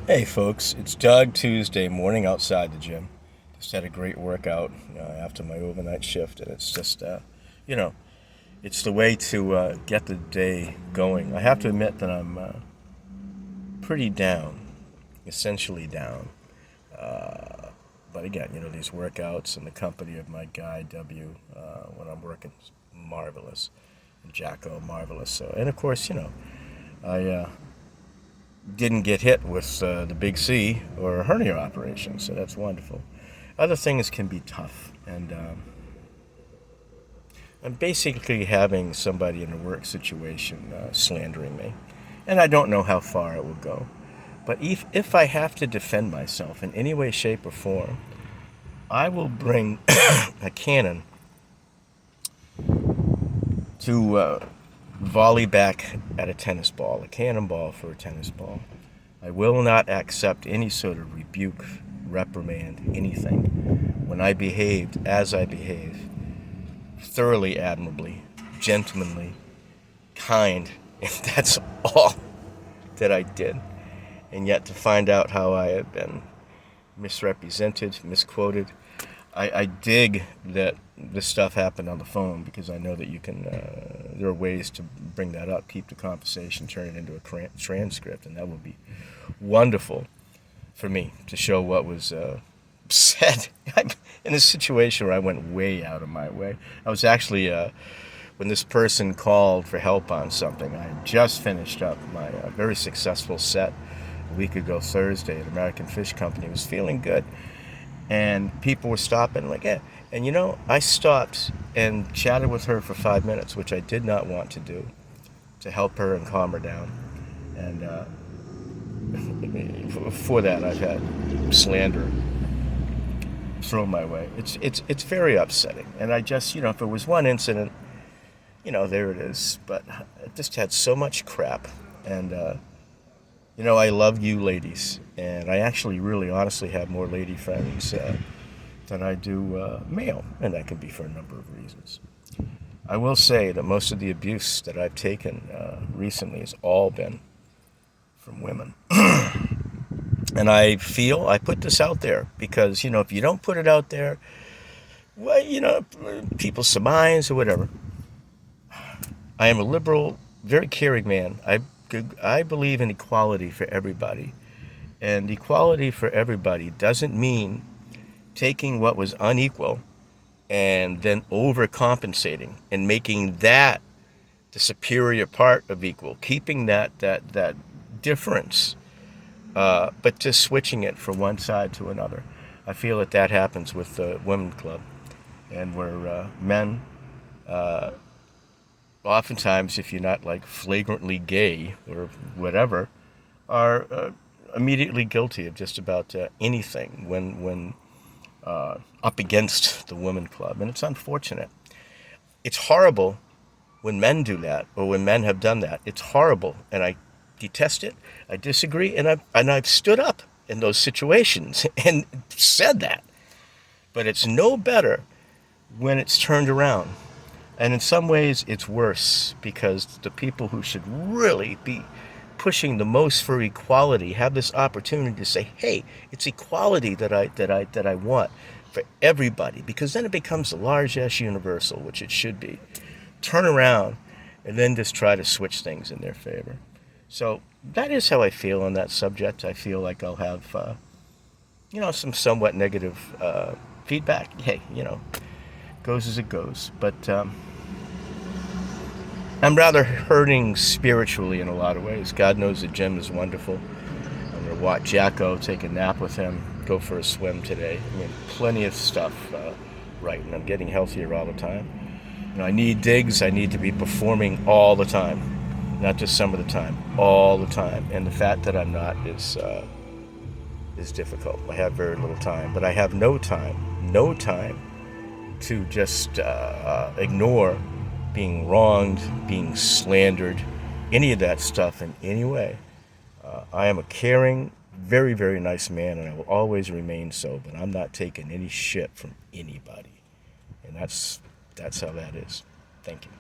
Hey folks, it's Doug Tuesday morning outside the gym. Just had a great workout after my overnight shift, and it's just, you know, it's the way to get the day going. I have to admit that I'm pretty down, essentially down. But again, these workouts and the company of my guy W when I'm working, is marvelous, and Jacko, marvelous. So, and of course, I didn't get hit with the big C or a hernia operation, so that's wonderful. Other things can be tough, and I'm basically having somebody in a work situation slandering me, and I don't know how far it will go. But if I have to defend myself in any way, shape, or form, I will bring a cannon to volley back at a tennis ball, a cannonball for a tennis ball. I will not accept any sort of rebuke, reprimand, anything. When I behaved as I behaved, thoroughly admirably, gentlemanly, kind, and that's all that I did. And yet to find out how I have been misrepresented, misquoted, I dig that this stuff happened on the phone because I know that you can, there are ways to bring that up, keep the conversation, turn it into a transcript, and that would be wonderful for me to show what was said. I'm in a situation where I went way out of my way. I was actually, when this person called for help on something, I had just finished up my very successful set a week ago Thursday at American Fish Company. I was feeling good. And people were stopping like, yeah. And I stopped and chatted with her for 5 minutes, which I did not want to do, to help her and calm her down. And for that, I've had slander thrown my way. It's very upsetting. And I just, if it was one incident, there it is. But I just had so much crap. And I love you ladies, and I actually really honestly have more lady friends than I do male, and that can be for a number of reasons. I will say that most of the abuse that I've taken recently has all been from women. And I feel I put this out there because, if you don't put it out there, well, people surmise or whatever. I am a liberal, very caring man. I believe in equality for everybody. And equality for everybody doesn't mean taking what was unequal and then overcompensating and making that the superior part of equal, keeping that difference, but just switching it from one side to another. I feel that happens with the women's club, and where men, oftentimes, if you're not like flagrantly gay or whatever, are immediately guilty of just about anything when up against the women club, and it's unfortunate. It's horrible when men do that, or when men have done that. It's horrible, and I detest it. I disagree, and I've stood up in those situations and said that. But it's no better when it's turned around. And in some ways, it's worse because the people who should really be pushing the most for equality have this opportunity to say, "Hey, it's equality that I want for everybody," because then it becomes a large-ass universal, which it should be. Turn around and then just try to switch things in their favor. So that is how I feel on that subject. I feel like I'll have, some somewhat negative feedback. Hey, goes as it goes. But I'm rather hurting spiritually in a lot of ways. God knows the gym is wonderful. I'm going to watch Jacko, take a nap with him, go for a swim today. Plenty of stuff right, and I'm getting healthier all the time. I need digs. I need to be performing all the time, not just some of the time, all the time. And the fact that I'm not is difficult. I have very little time, but I have no time to just ignore being wronged, being slandered, any of that stuff in any way. I am a caring, very, very nice man, and I will always remain so, but I'm not taking any shit from anybody. And that's how that is. Thank you.